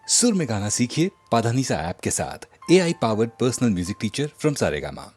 सुर में गाना सीखिए पाधानीसा ऐप के साथ। AI powered personal music teacher from Saregama.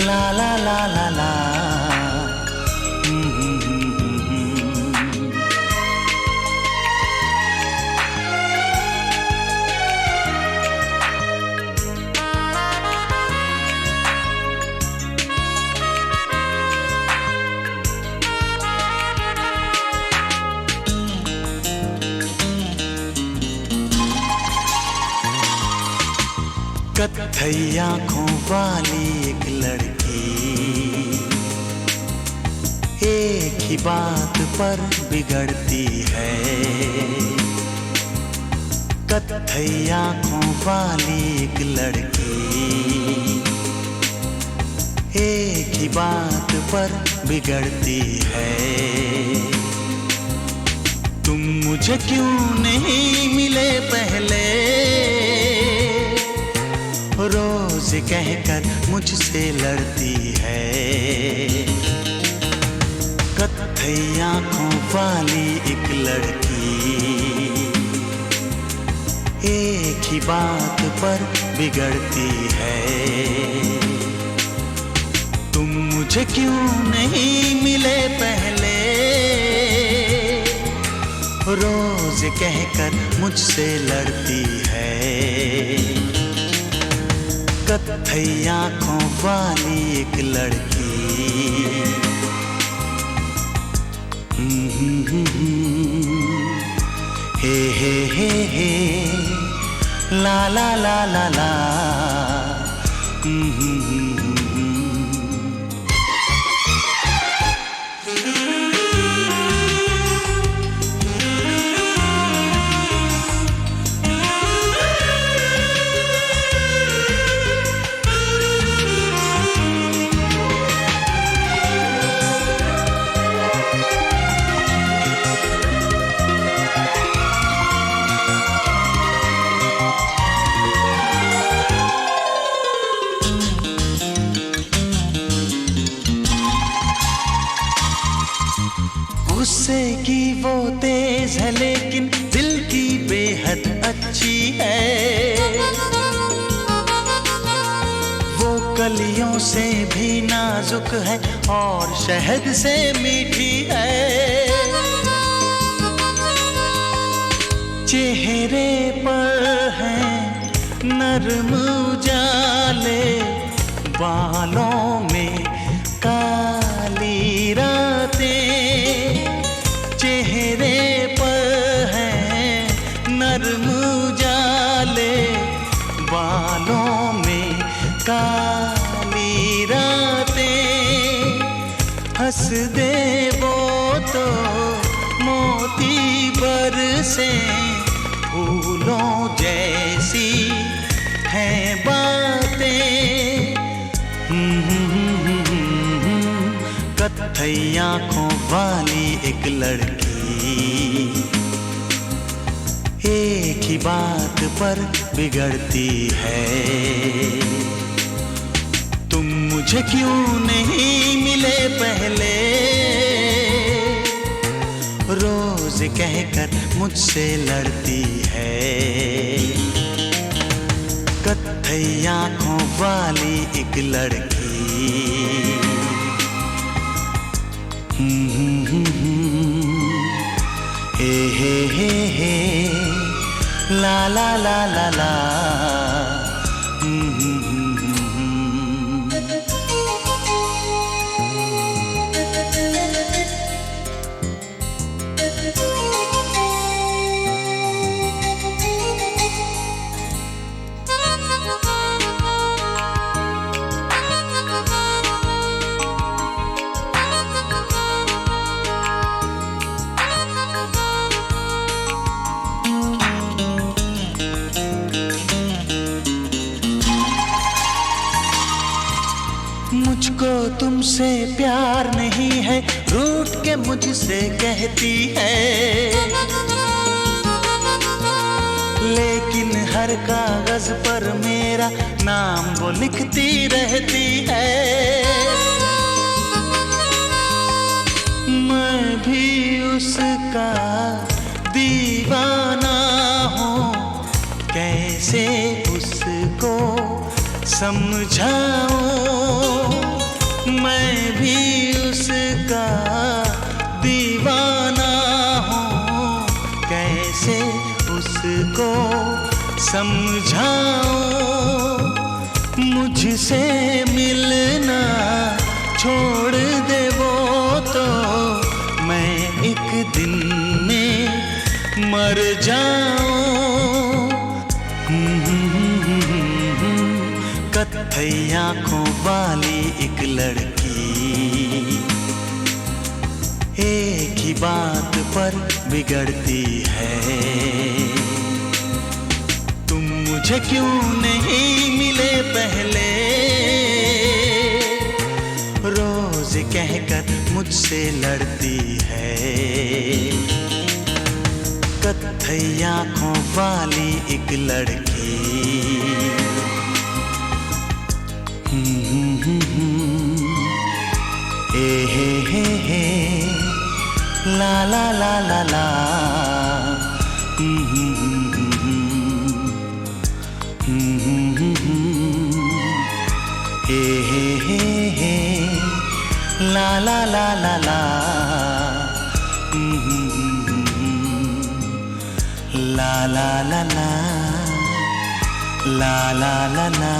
La la la la la. कत्थई आँखों वाली एक लड़की एक ही बात पर बिगड़ती है। कत्थई आँखों वाली एक लड़की एक ही बात पर बिगड़ती है। तुम मुझे क्यों नहीं मिले पहले, रोज कहकर मुझसे लड़ती है। कत्थई आँखों वाली एक लड़की एक ही बात पर बिगड़ती है। तुम मुझे क्यों नहीं मिले पहले, रोज कहकर मुझसे लड़ती है। कत्थई आँखों वाली एक लड़की। हे ला ला ला ला ला। गुस्से की वो तेज है लेकिन दिल की बेहद अच्छी है। वो कलियों से भी नाजुक है और शहद से मीठी है। चेहरे पर है नरम उजाले, बालों में काली रातें। चेहरे पर है नरम उजाले, बालों में काली रातें। हंस दे वो तो मोती बरसे, फूलों जैसी हैं बातें। कत्थई आँखों वाली एक लड़की एक ही बात पर बिगड़ती है। तुम मुझे क्यों नहीं मिले पहले, रोज कहकर मुझसे लड़ती है। कत्थई आँखों वाली एक लड़की। हे ला ला ला ला ला। तुझसे प्यार नहीं है, रूठ के मुझसे कहती है, लेकिन हर कागज पर मेरा नाम वो लिखती रहती है। मैं भी उसका दीवाना हूँ, कैसे उसको समझाऊं। मैं भी उसका दीवाना हूँ, कैसे उसको समझाऊं। मुझसे मिलना छोड़ दे वो तो मैं एक दिन में मर जाऊं। कत्थई आंखों वाली एक लड़की, एक ही बात पर बिगड़ती है। तुम मुझे क्यों नहीं मिले पहले, रोज कहकर मुझसे लड़ती है। कत्थई आंखों वाली एक लड़की, हे ला ला ला ला ला, हे ला ला ला ला ला, ला ला ला ला, ला ला ला ला।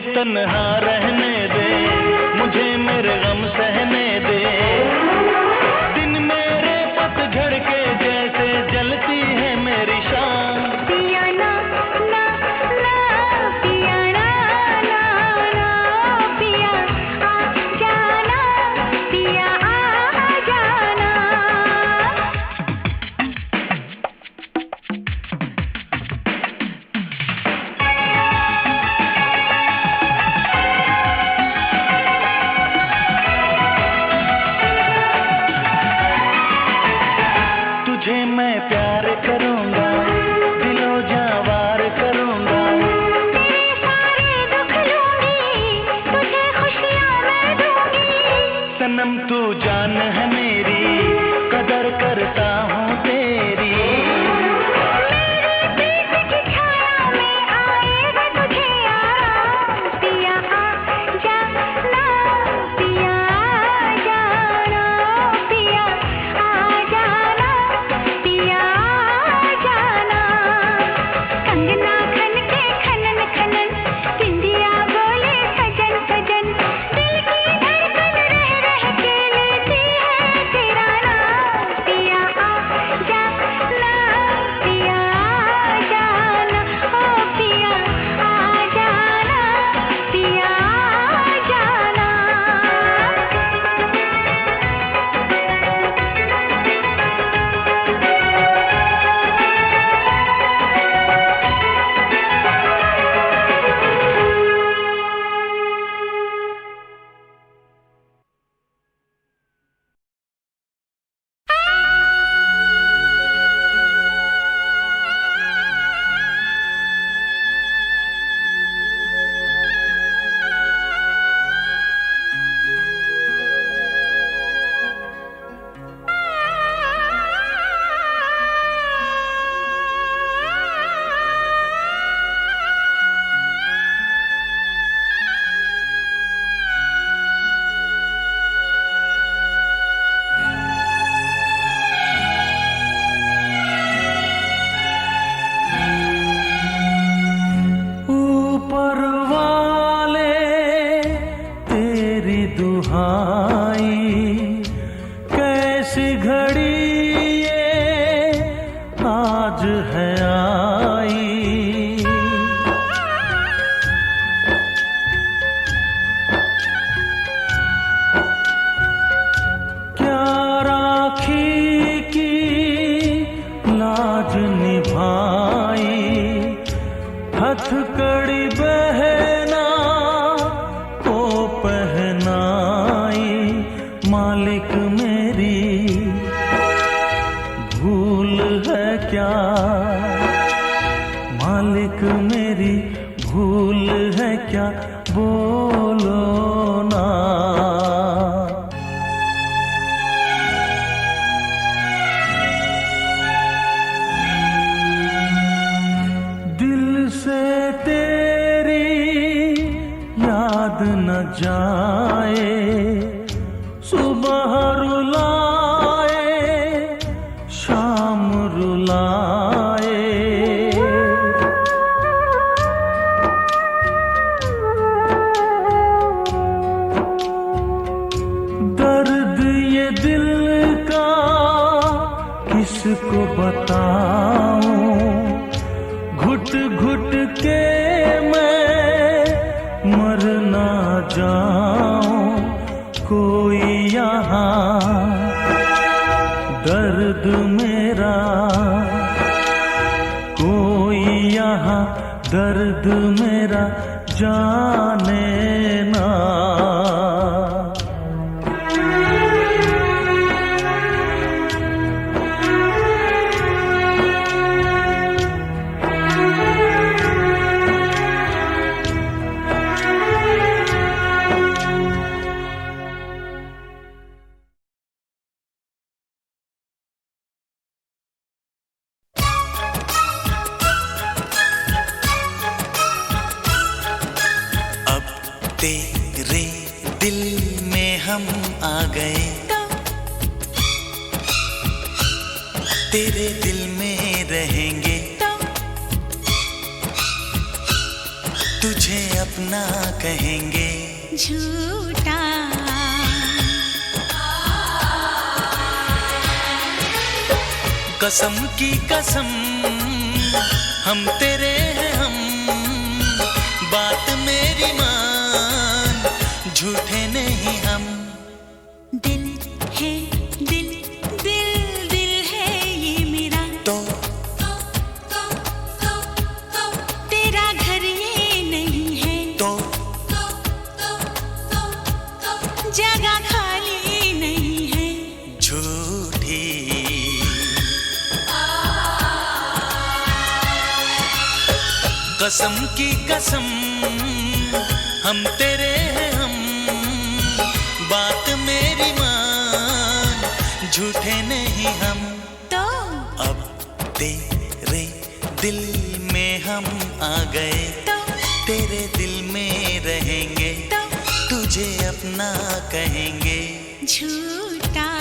तन्हा रहने दे, मुझे मेरे गम सहने दे। दिन मेरे पतझड़ के जैसे जलती है मेरी शाम। पिया ना ना ना पिया ना ना ना पिया आ जाना, पिया आ जाना। मैं प्यार करूंगा, दिलो जावार करूंगा। तेरे सारे दुख लूंगी, तुझे खुशियां मैं दूंगी। सनम तू जान है मेरी, कदर करता हूँ तेरी। मेरे पीठ की छाया में आएगा तुझे आराम। पिया आ जाना, पिया आ जाना, पिया आ जाना, पिया आ जाना। कंगना खन के खनन खनन, बिंदिया बोले सजन सजन। दिल की धड़कन रह रह के लेती है तेरा नाम। पिया आ जाना, पिया आ जाना, ओ पिया आ जाना, पिया आ जाना। ऊपर वाले तेरी दुहाई, कैसी घड़ी ये आज है आई। क्या राखी की लाज निभाई, हथकड़ी बहना को पहनाई। मालिक मेरी भूल है क्या, मालिक मेरी भूल है क्या, बोलो ना। दिल से तेरी याद न जाए, सुबह रुलाए शाम रुलाए। दर्द ये दिल का किसको बताऊं, घुट घुट के मैं मर ना जाऊं। कोई यहाँ दर्द मेरा, कोई यहाँ दर्द मेरा जाने ना। तेरे दिल में हम आ गए, तेरे दिल में रहेंगे, तुझे अपना कहेंगे। झूठा कसम की कसम हम तेरे हैं हम, बात मेरी मान, झूठे नहीं हम। दिल है दिल, दिल दिल है ये मेरा, तो तेरा घर ये नहीं है, तो जगह खाली नहीं है। झूठी कसम की कसम हम तेरे हैं हम, बात मेरी मान, झूठे नहीं हम। तो अब तेरे दिल में हम आ गए, तो तेरे दिल में रहेंगे, तो तुझे अपना कहेंगे। झूठा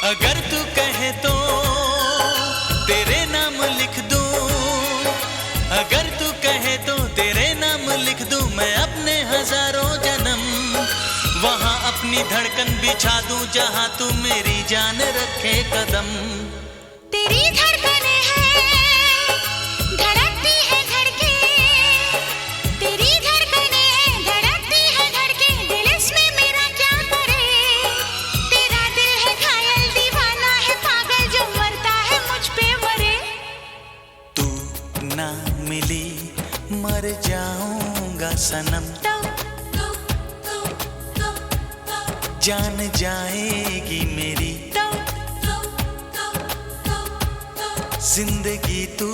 अगर तू कहे तो तेरे नाम लिख दूं, अगर तू कहे तो तेरे नाम लिख दूं मैं अपने हजारों जन्म। वहां अपनी धड़कन बिछा दूं जहां तू मेरी जान रखे कदम। तेरी धड़कने हैं धड़कती है धड़के, तेरी धड़कने हैं धड़कती है धड़के, दिल इसमें मेरा क्या करे। तेरा दिल है घायल दीवाना है पागल जो मरता है मुझ पे मरे। तू ना मिली मर जाऊंगा सनम, जान जाएगी मेरी जिंदगी तू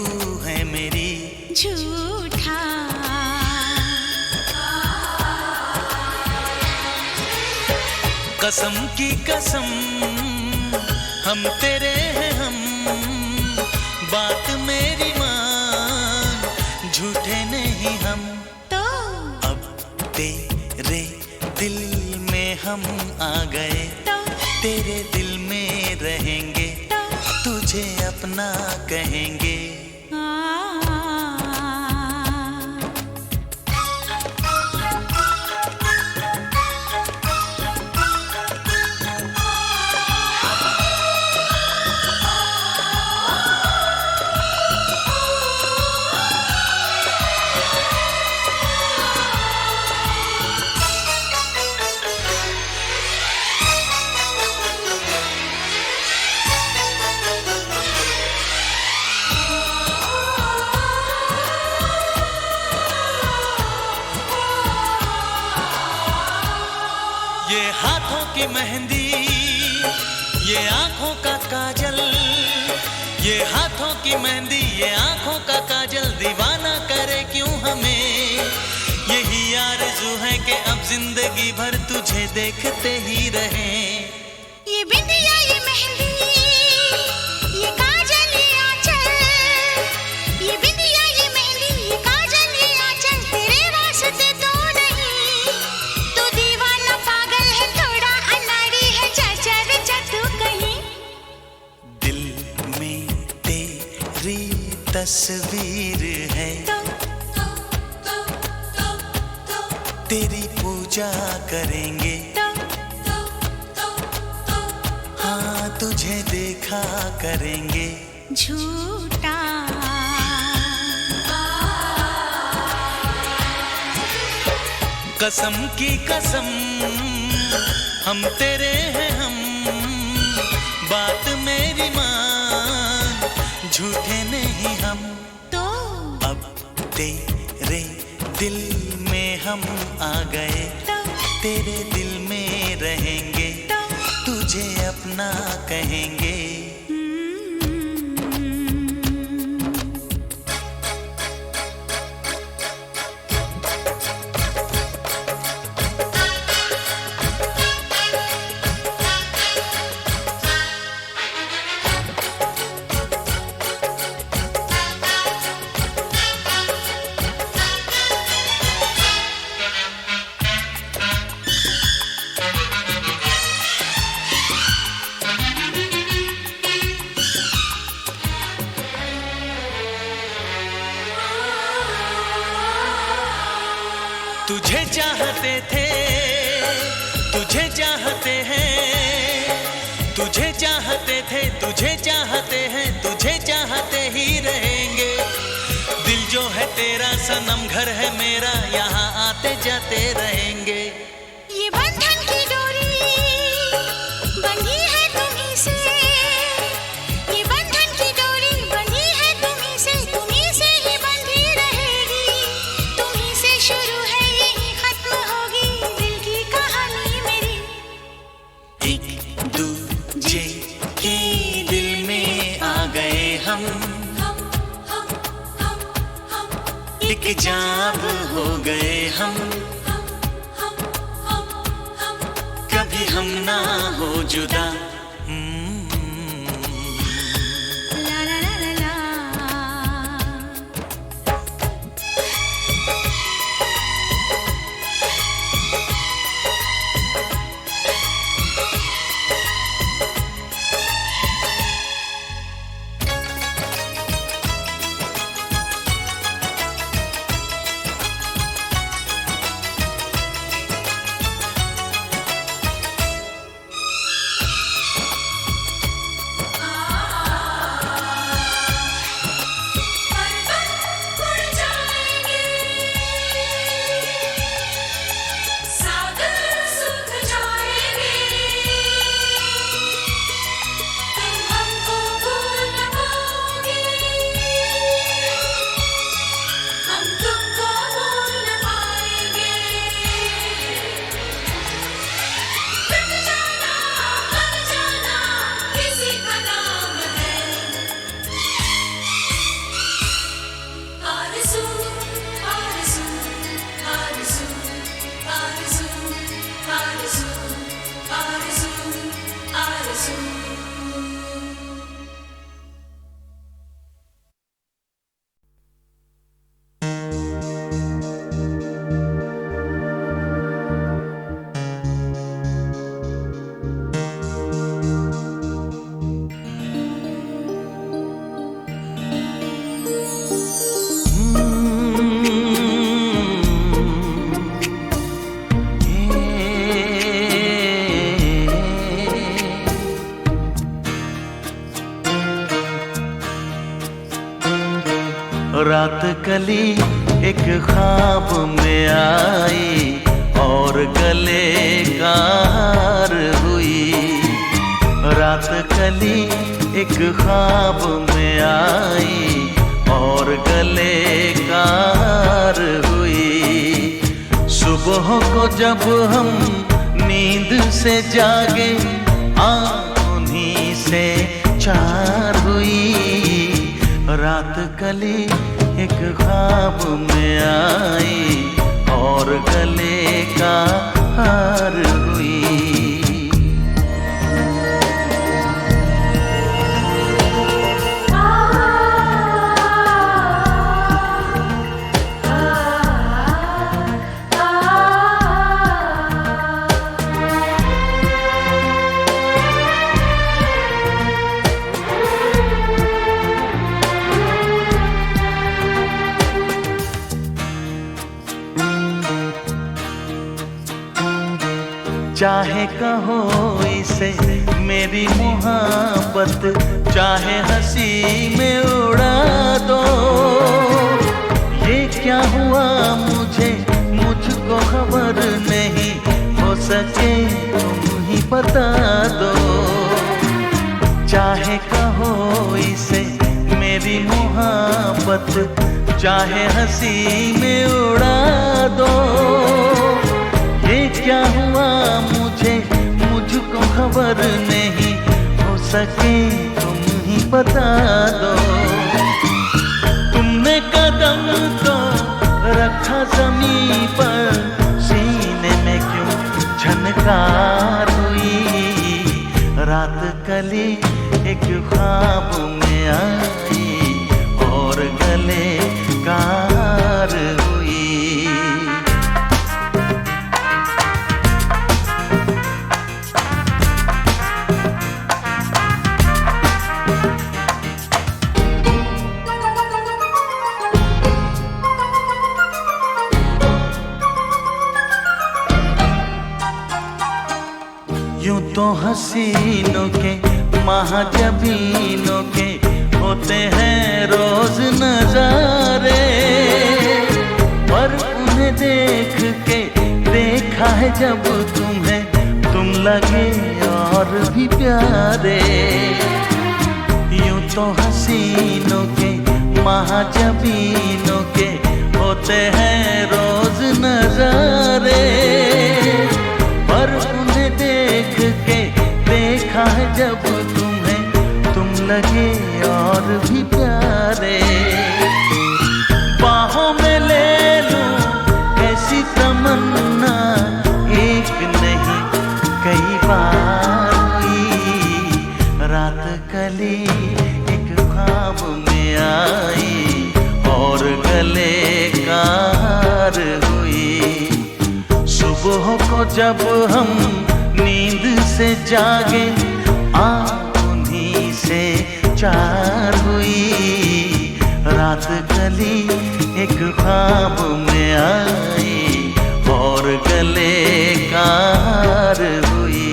है मेरी। झूठा कसम की कसम हम तेरे हैं हम, बात मेरी मान, झूठे नहीं हम। तो अब तेरे दिल में हम आ गए, तो तेरे दिल में रहेंगे, तुझे अपना कहेंगे। ये हाथों की मेहंदी, ये आंखों का काजल, ये हाथों की मेहंदी, ये आंखों का काजल, दीवाना करे क्यों हमें। यही आरज़ू है कि अब जिंदगी भर तुझे देखते ही रहें। ये बिंदिया ये मेहंदी ये काजल ये आंचल, ये बिंदिया ये मेहंदी ये काजल ये आंचल, तेरे वास्ते तो नहीं। तू दीवाना पागल है थोड़ा अनाड़ी है, चल तू कहीं। दिल में तेरी तस्वीर है, तेरी पूजा करेंगे, हाँ तुझे देखा करेंगे। झूठा कसम की कसम हम तेरे हैं हम, बात मेरी मान, झूठे नहीं हम। तो अब तेरे दिल में हम आ गए, तेरे दिल में रहेंगे, तुझे अपना कहेंगे। तुझे चाहते थे, तुझे चाहते हैं, तुझे चाहते थे, तुझे चाहते हैं, तुझे चाहते ही रहेंगे। दिल जो है तेरा सनम, घर है मेरा, यहाँ आते जाते रहेंगे। ये बंधन की डोरी बंधी है तुम्हीं से, ये बंधन की डोरी बंधी है तुम्हीं से, तुम्हीं से ही बंधी रहेगी। तुम्हीं से शुरू है यही खत्म होगी दिल की कहानी मेरी। एक दूजे के दिल में आ गए हम, एक जाब हो गए हम, कभी हम ना हो जुदा। ला ला ला ला ला। रात कली एक ख्वाब में आई और गले का हार हुई। रात कली एक ख्वाब में आई और गले का हार हुई। सुबह को जब हम नींद से जागे आँख उन्हीं से चार हुई। रात कली एक ख्वाब में आई और गले का हार हुई। चाहे कहो इसे मेरी मोहब्बत, चाहे हंसी में उड़ा दो। ये क्या हुआ मुझको खबर नहीं, हो सके तुम ही बता दो। चाहे कहो इसे मेरी मोहब्बत, चाहे हंसी में उड़ा दो। ये क्या हुआ मुझको खबर नहीं, हो सके तुम ही बता दो। तुमने कदम तो रखा ज़मीं पर, सीने में क्यों झनकार हुई। रात कली एक ख्वाब में आई और गले का हार हुई। हसीनों के महाजबीनों के होते हैं रोज नजारे, पर उन्हें देख के देखा है जब तुम्हें, तुम लगे और भी प्यारे। यूं तो हसीनों के महाजबीनों के होते हैं रोज नजारे, पर उन्हें देख के देखा है जब तुम्हें, तुम लगे और भी प्यारे। बाहों में ले लूं ऐसी तमन्ना, एक नहीं कई बार हुई। रात कली एक ख्वाब में आई और गले का हार हुई। सुबह को जब हम नींद से जागे, आँख उन्हीं से चार हुई। रात कली एक ख्वाब में आई और गले का हार हुई।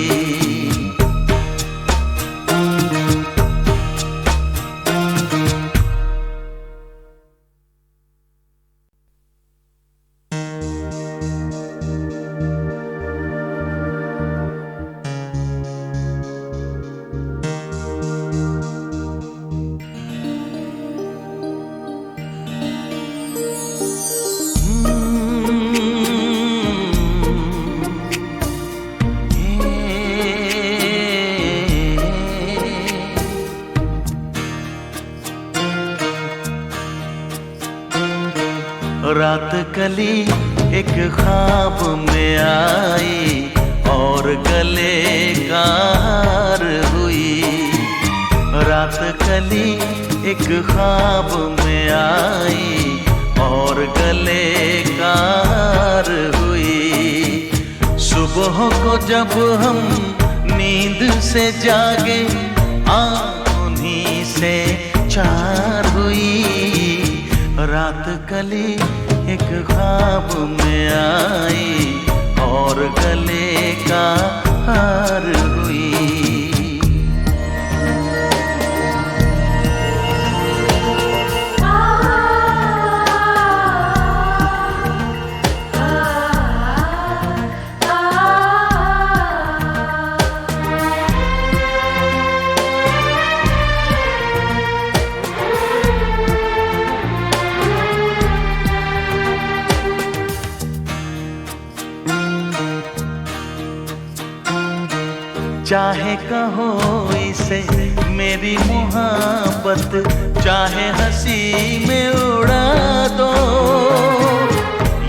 रात कली एक ख्वाब में आई और गले का हार हुई। रात कली एक ख्वाब में आई और गले का हार हुई। सुबह को जब हम नींद से जागे, आँख उन्हीं से चार हुई। रात कली एक ख्वाब में आई और गले का हार हुई। चाहे कहो इसे मेरी मोहब्बत, चाहे हंसी में उड़ा दो।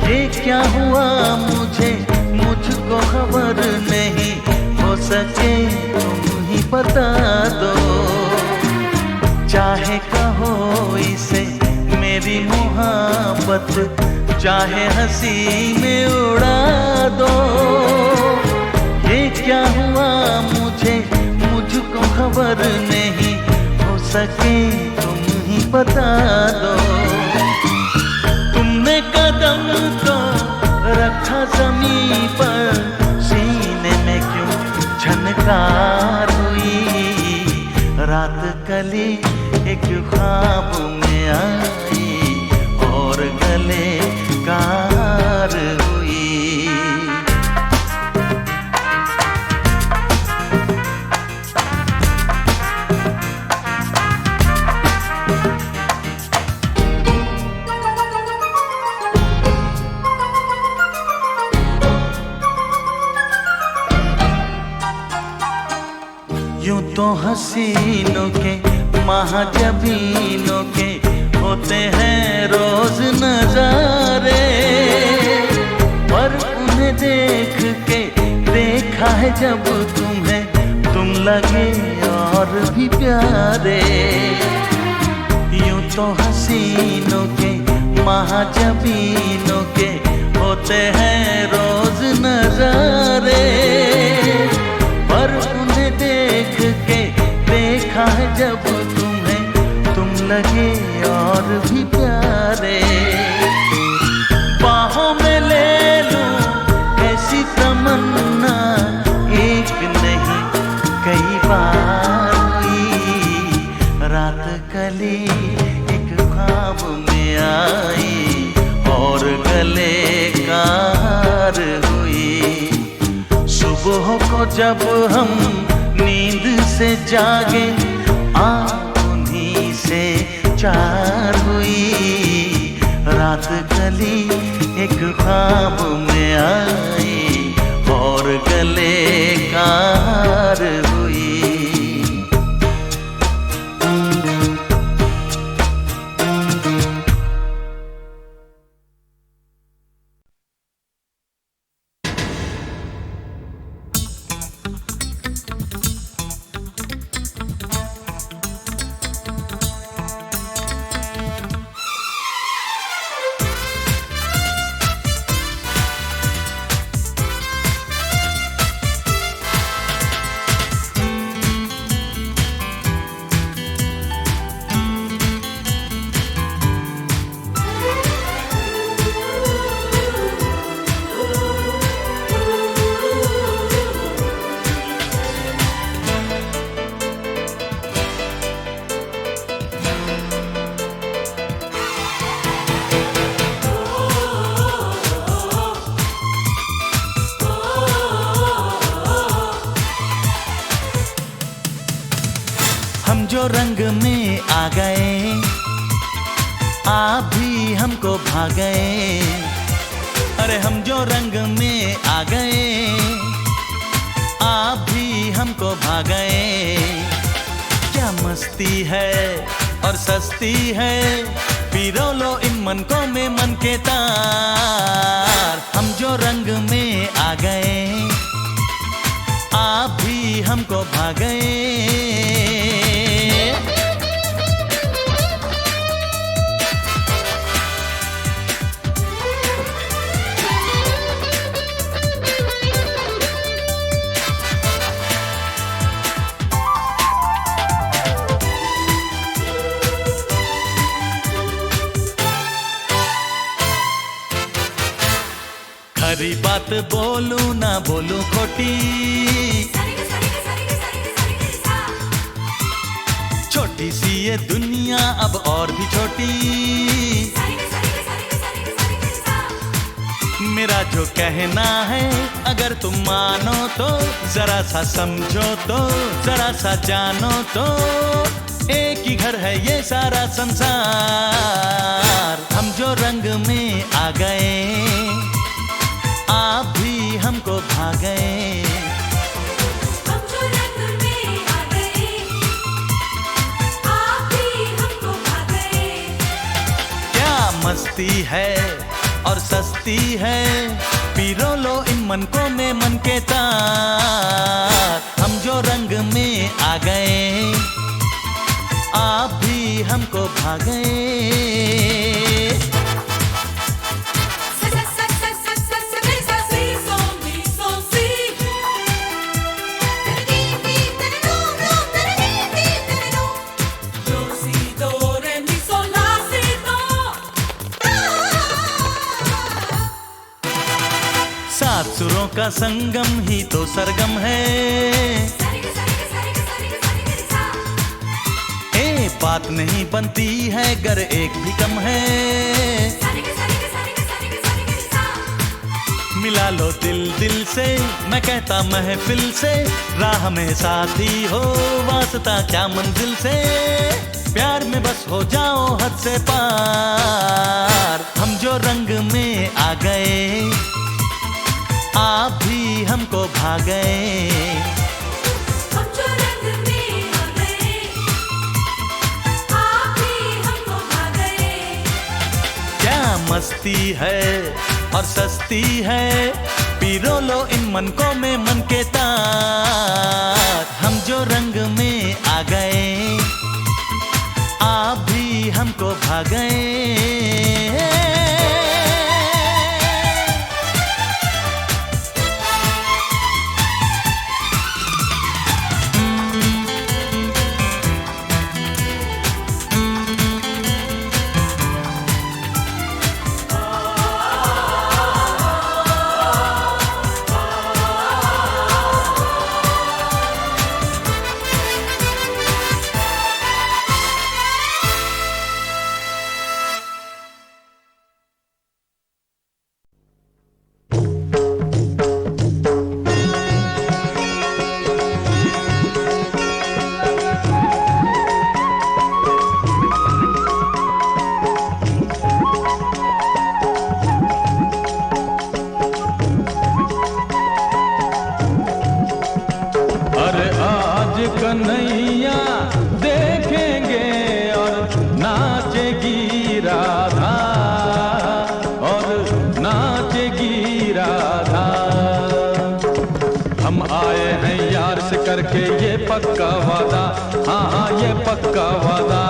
ये क्या हुआ मुझे मुझको खबर नहीं, हो सके तुम ही बता दो। चाहे कहो इसे मेरी मोहब्बत, चाहे हंसी में उड़ा दो। ये क्या हुआ मुझे मुझको खबर नहीं, हो सके तुम ही बता दो। तुमने कदम तो रखा ज़मीं पर, सीने में क्यों झनकार हुई। रात कली एक ख्वाब में आई और गले का हार हुई। यूं तो हसीनों के महाजबीनों के होते हैं रोज नजारे, पर उन्हें देख के देखा है जब तुम्हें, तुम लगे और भी प्यारे। यूं तो हसीनों के महाजबीनों के होते हैं रोज नजारे, पर उन्हें देख के देखा है जब तुम्हें, तुम लगे और भी प्यारे। बाहों में ले लूं ऐसी तमन्ना, एक नहीं कली एक ख्वाब में आई और गले का हार हुई। सुबह को जब हम नींद से जागे आँख उन्हीं से चार हुई। रात गली एक ख्वाब में आई और गले का हार हुई। जो रंग में आ गए आप भी हमको भा गए। अरे हम जो रंग में आ गए आप भी हमको भा गए। क्या मस्ती है और सस्ती है, पीरो लो इन मन को में मन के तार। हम जो रंग में आ गए आप भी हमको भा गए। खरी बात बोलूं ना बोलूं खोटी, छोटी सी ये दुनिया अब और भी छोटी। मेरा जो कहना है अगर तुम मानो तो, जरा सा समझो तो, जरा सा जानो तो, एक ही घर है ये सारा संसार। हम जो रंग में आ गए आप भी हमको भा गए। हम जो रंग में आ गए आप भी हमको भा गए। क्या मस्ती है और सस्ती है, पीरो लो इन मन को में मन के तार। हम जो रंग में आ गए आप भी हमको भा गए। सात सुरों का संगम ही तो सरगम है। ए बात नहीं बनती है गर एक भी कम है। मिला लो दिल दिल से, मैं कहता महफिल से, राह में साथी हो वास्ता क्या मंजिल से। प्यार में बस हो जाओ हद से पार। हम जो रंग में आ गए आप भी हमको भा गए। हम जो रंग में आ गए आप भी हमको भा गए। क्या मस्ती है और सस्ती है, पीरो लो इन मन को में मन के तार। हम जो रंग में आ गए आप भी हमको भा गए। कन्हैया देखेंगे और नाचेगी राधा, और नाचेगी राधा। हम आए हैं यार से करके ये पक्का वादा, हाँ हाँ ये पक्का वादा।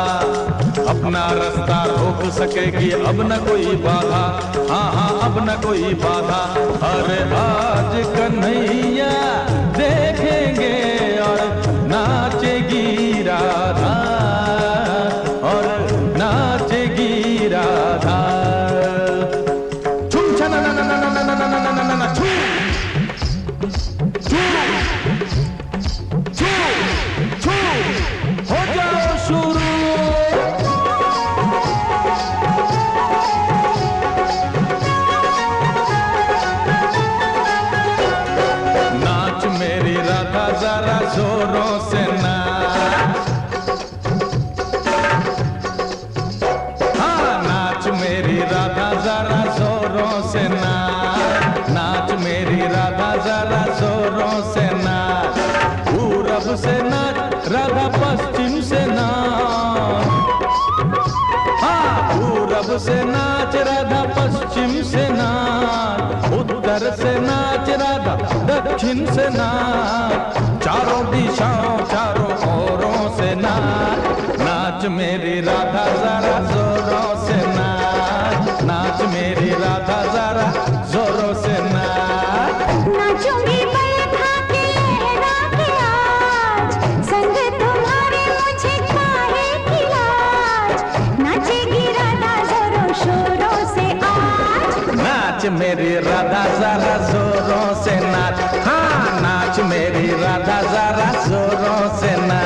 अपना रास्ता रोक सकेगी अब न कोई बाधा, हाँ हाँ अब न कोई बाधा। अरे आज कन्हैया देखेंगे और नाचेगी राधा, और नाचेगी राधा। छुम छना ना ना ना ना ना ना ना ना ना छू छू छू छू, हो जाओ शुरू। नाच मेरी राधा जरा जोरों से नाच, हाँ नाच मेरी राधा जरा जोरों से नाच, नाच मेरी राधा जरा जोरों से नाच। पूरब से नाच राधा पश्चिम से नाच, हाँ पूरब से नाच राधा पश्चिम से नाच। उत्तर से नाच राधा दक्षिण से नाच, चारों दिशाओं चारों ओरों से नाच। नाच मेरी राधा जरा जोरों से नाच, नाच मेरी राधा जरा जोरों से नाच। नाचूंगी पल खा के लहरा के आज, संग तुम्हारे मुझे काहे की लाज। नाचेगी राधा जोरों शोरों से आज। नाच मेरी राधा जरा जोरों से नाच, हाँ नाच मेरी राधा जरा जोरों से नाच।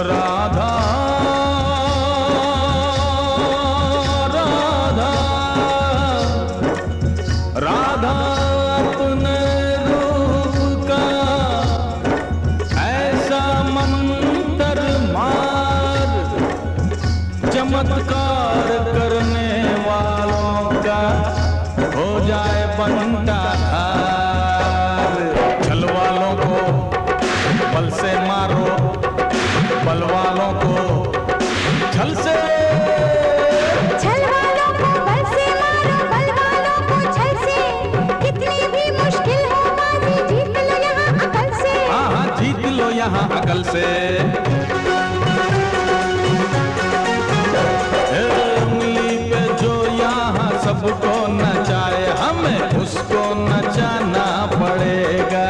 राधा राधा राधा अपने रूप का ऐसा मंतर मार, चमत्कार करने वालों का हो जाए बंटा हार। छल वालों को बल से मारो, बल वालों को छल से, छल वालों को बल से मारो, बल वालों को छल से। कितनी भी मुश्किल हो बाजी जीत लो यहाँ अकल से, हाँ हाँ जीत लो यहाँ अकल से। उंगली पे जो यहाँ सबको नचाए, हमें उसको नचाना पड़ेगा,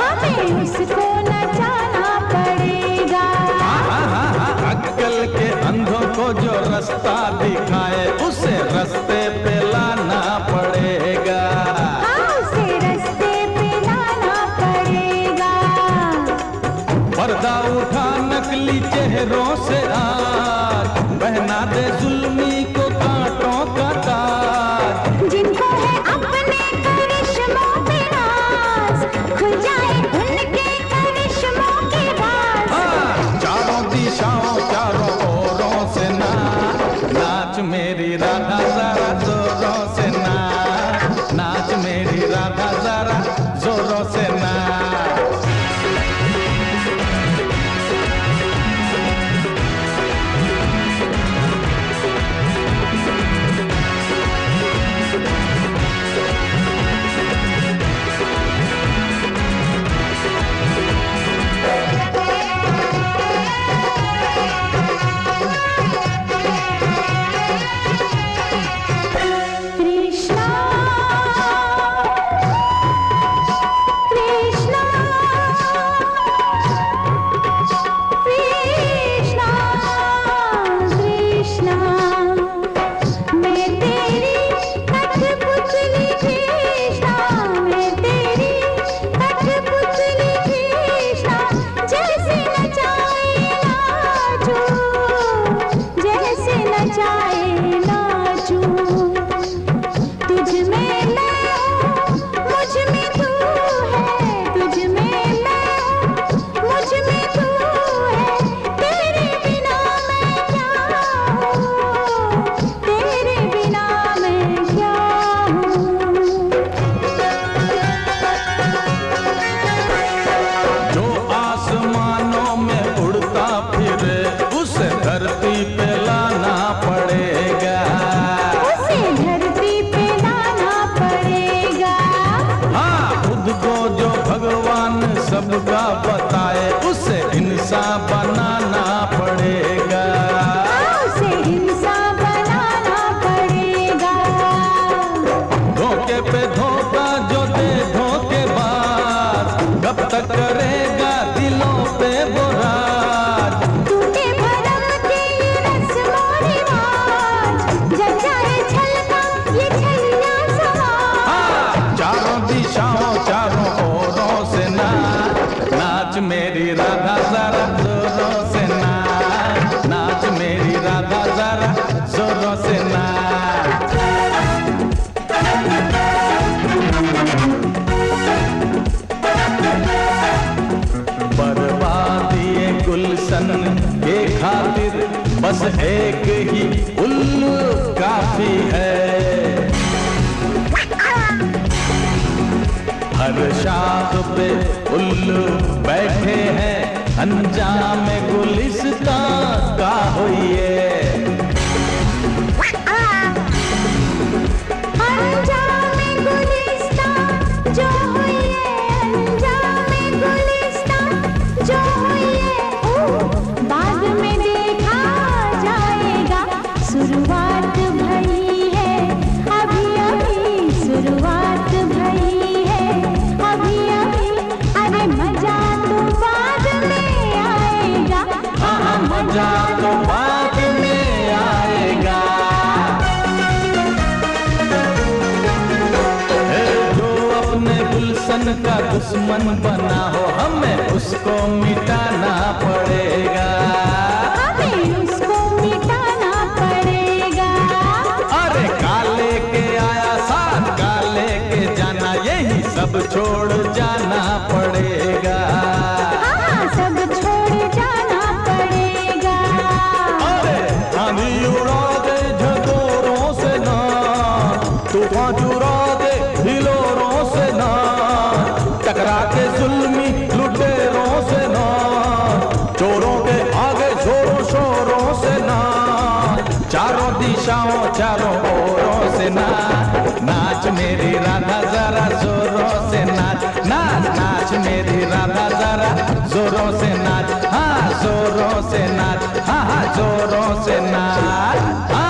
हमें उसको नचाना पड़ेगा। अक्कल के अंधों को जो रास्ता दिखाए, उसे रास्ते पे लाना पड़ेगा, हाँ उसे रास्ते पे लाना पड़ेगा। पर्दा उठा नकली चेहरों से आज, पहना दे जुल्मी को कांटों का ताज। जिनको है अपने करिश्मों पे नाज, खुल जाए उनके करिश्मों के राज। हाँ चारों दिशाओं चारों ओरों से नाच, नाच मेरी एक ही उल्लू काफी है। हर शाख पे उल्लू बैठे हैं, अंजाम गुलिस्तां का होइए। मजा तो बाद में आएगा। जो अपने गुलशन का दुश्मन बना हो, हमें उसको मिटाना पड़ेगा। हमें उसको मिटाना पड़ेगा। अरे काले के आया साथ, काले के जाना, यही सब छोड़ जाना पड़ेगा। तूफान चुरा दे हिलोरों से ना, टकरा के जुल्मी लुटेरों से ना, चोरों के आगे जोरों शोरों से ना, चारों दिशाओं चारों ओरों से ना। नाच मेरी राधा जरा जोरों से नाच, नाच नाच मेरी राधा जरा जोरों से नाच, हाँ जोरों से नाच, हाँ हाँ जोरों से नाच, हाँ।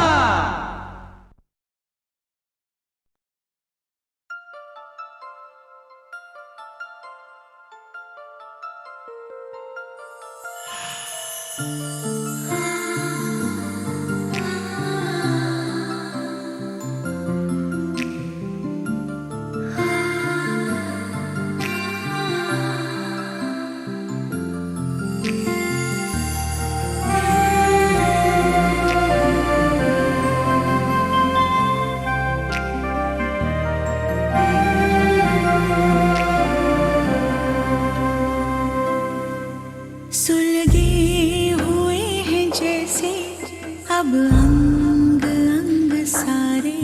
अब अंग अंग सारे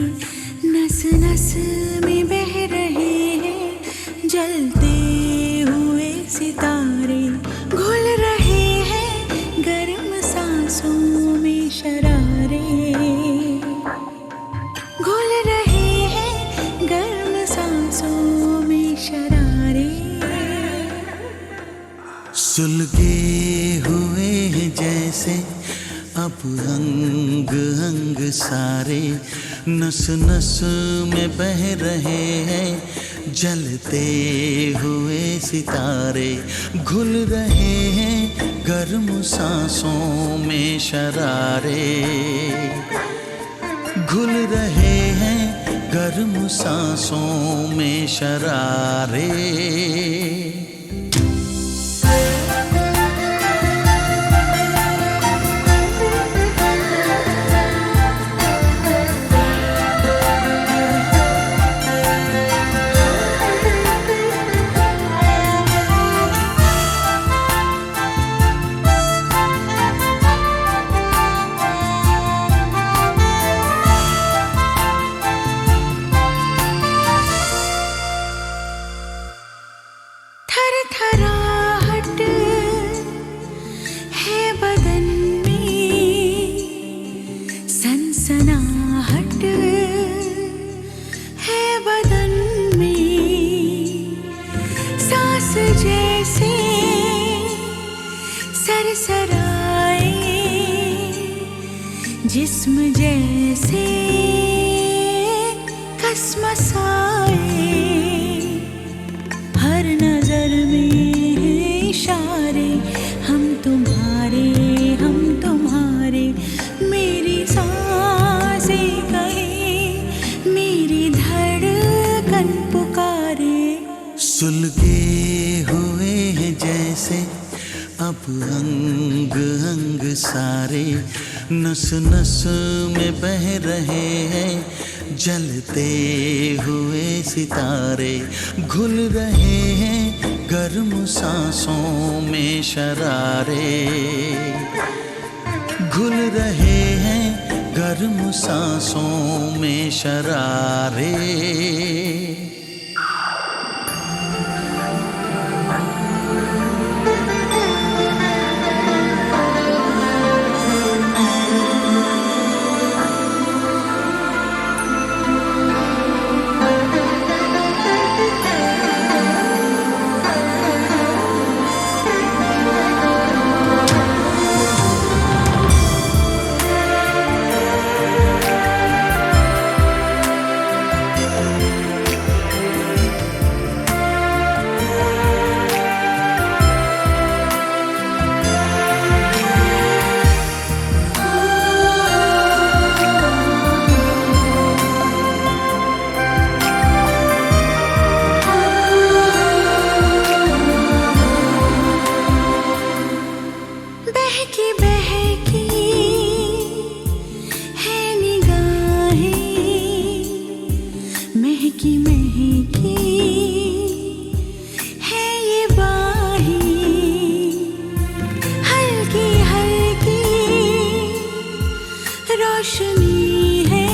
नस नस में बह रहे हैं, जलते हुए सितारे घुल रहे हैं गर्म सांसों में शरारे, घुल रहे हैं गर्म सांसों में शरारे। सुलगे हुए हैं जैसे अब अंग अंग सारे, नस नस में बह रहे हैं जलते हुए सितारे, घुल रहे हैं गर्म सांसों में शरारे, घुल रहे हैं गर्म सांसों में शरारे। थरथराहट है बदन में, सनसनाहट है बदन में, सांस जैसे सरसराए, जिस्म जैसे कसमसाए, हर नजर में इशारे, हम तुम्हारे मेरी सांसें कहे, मेरी धड़कन पुकारे। सुलगे हुए हैं जैसे अब अंग अंग सारे, नस नस में बह रहे हैं जलते हुए सितारे, घुल रहे हैं गर्म सांसों में शरारे, घुल रहे हैं गर्म सांसों में शरारे। बहकी बहकी है निगाहें, महकी महकी है ये बाहें, हल्की हल्की रोशनी है,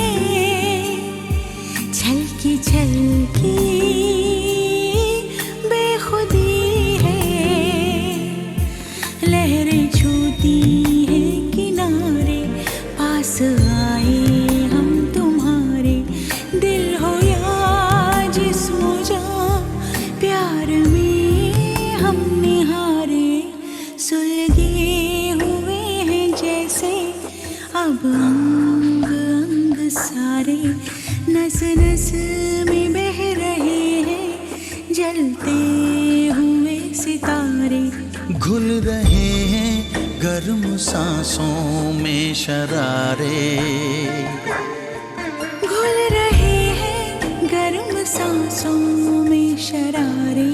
छलकी छलकी बेखुदी है, लहरें छूती हैं किनारे, पास आए हम तुम्हारे, दिल हो या जिस्म जां, प्यार में हम निहारे, सुलगे हुए हैं जैसे अब अंग अंग सारे, नस नस में बह रहे हैं जलते हुए सितारे। घुल रहे हैं गर्म सांसों में शरारे। घुल रहे हैं गर्म सांसों में शरारे।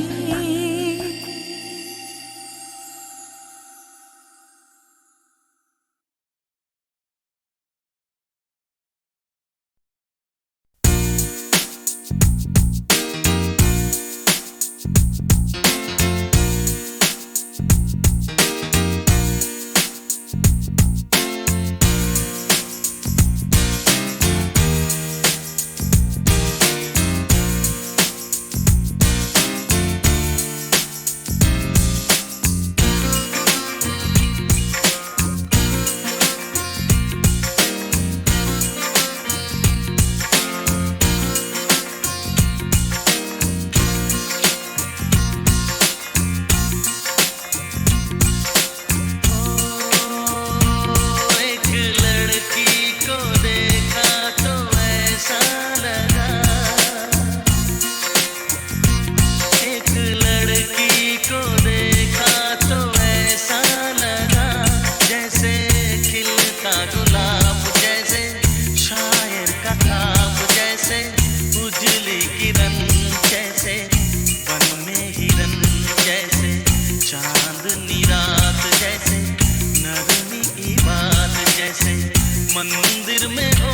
मंदिर में हो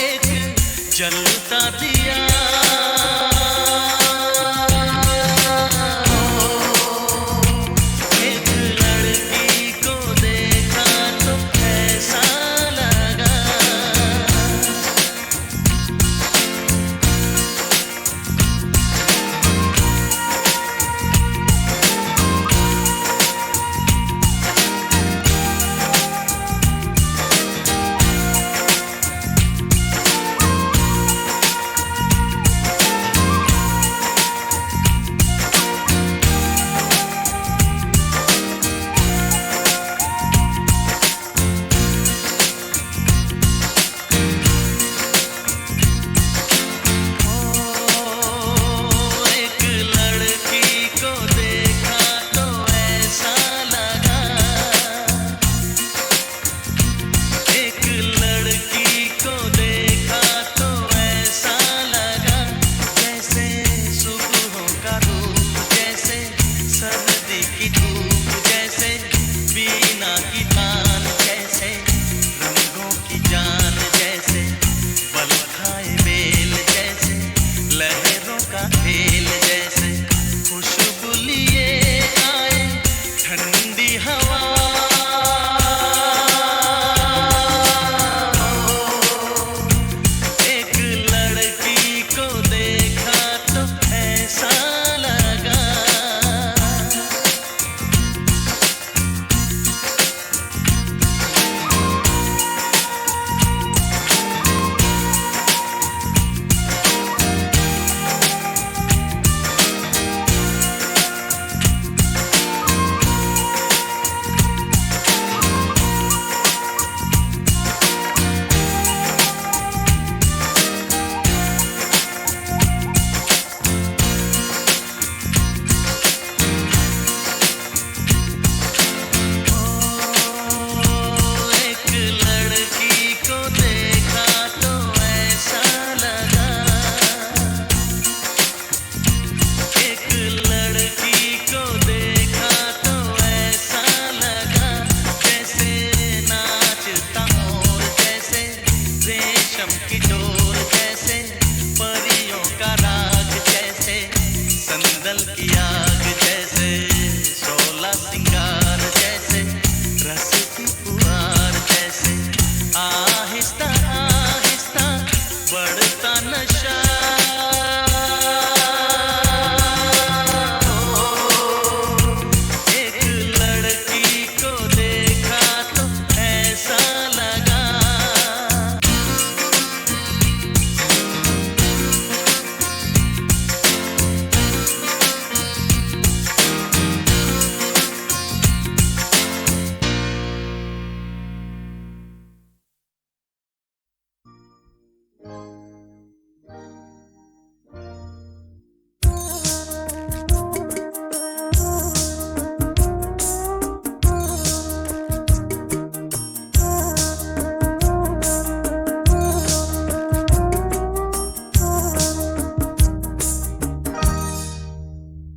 एक जलता दिया, एक लड़की को देखा तो ऐसा लगा, की डोर जैसे, परियों का राग जैसे, संदल की आग जैसे, 16 सिंगार जैसे, रस की फुहार जैसे, आहिस्ता आहिस्ता बढ़ता नशा। एक लड़की को देखा तो ऐसा लगा,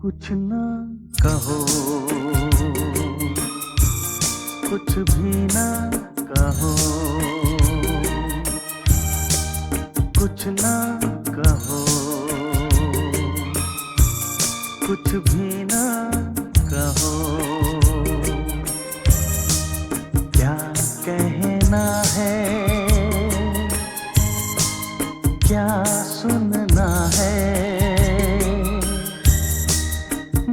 कुछ ना कहो, कुछ भी ना कहो, कुछ ना कहो, कुछ भी ना कहो, क्या कहना है, क्या सुनना है,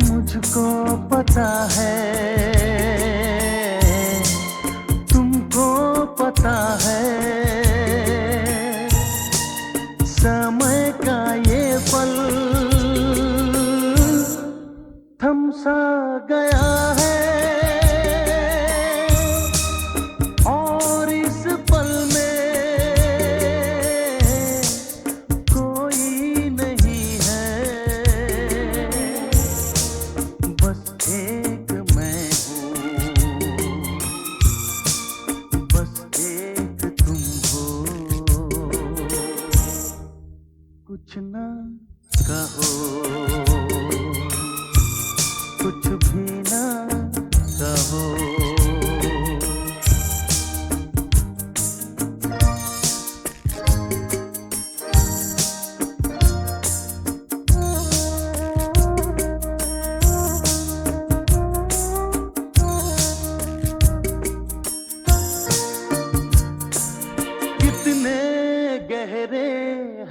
मुझको पता है, तुमको पता है, समय का ये पल थम सा गया है, और इस पल में कोई नहीं है, बस एक मैं हूँ, बस एक तुम हो, कुछ ना कहो, कुछ भी ना कहो। कितने गहरे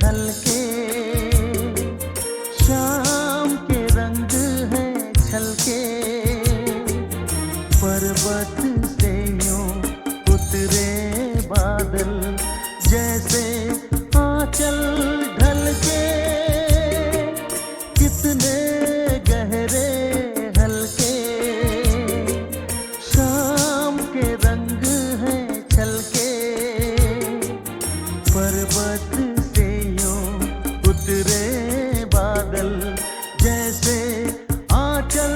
हल्के शाम के रंग हैं छलके, पर्वत से यूं उतरे बादल जैसे आंचल ढलके, कितने गहरे हल्के शाम के रंग हैं छलके, पर्वत से यूं उतरे बादल जैसे आंचल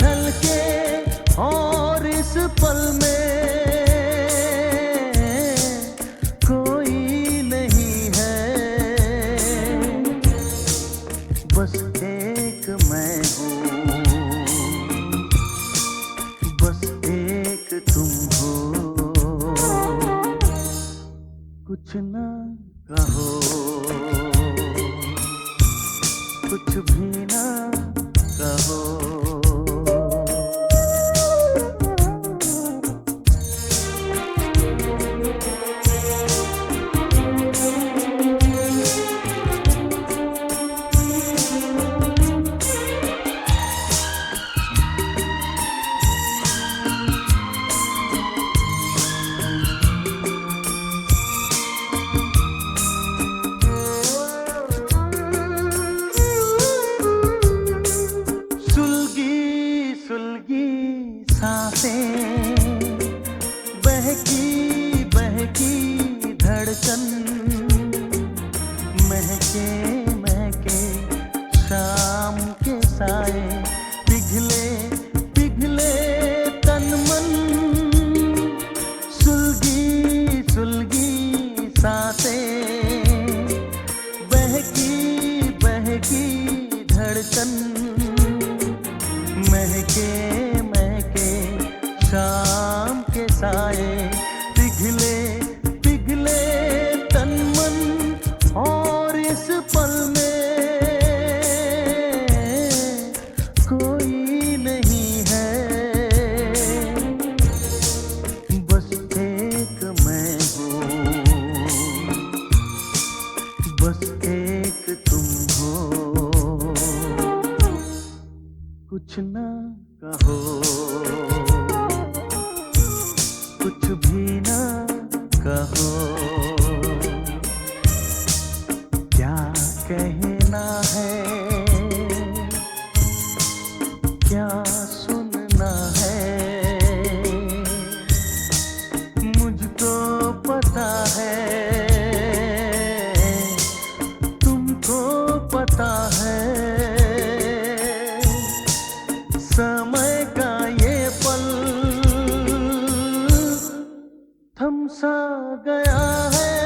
ढलके, और इस पल में कोई नहीं है, बस एक मैं हूँ, बस एक तुम हो, कुछ ना कहो, कुछ भी ना कहो। शाम के साए पिघले पिघले तन मन कुछ ना कहो, कुछ भी ना कहो, क्या कहना है, क्या सुनना है, मुझको पता है, तुमको पता है, समय का ये पल थम सा गया है,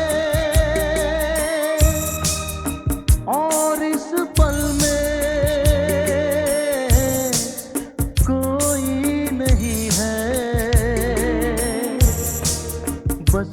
और इस पल में कोई नहीं है, बस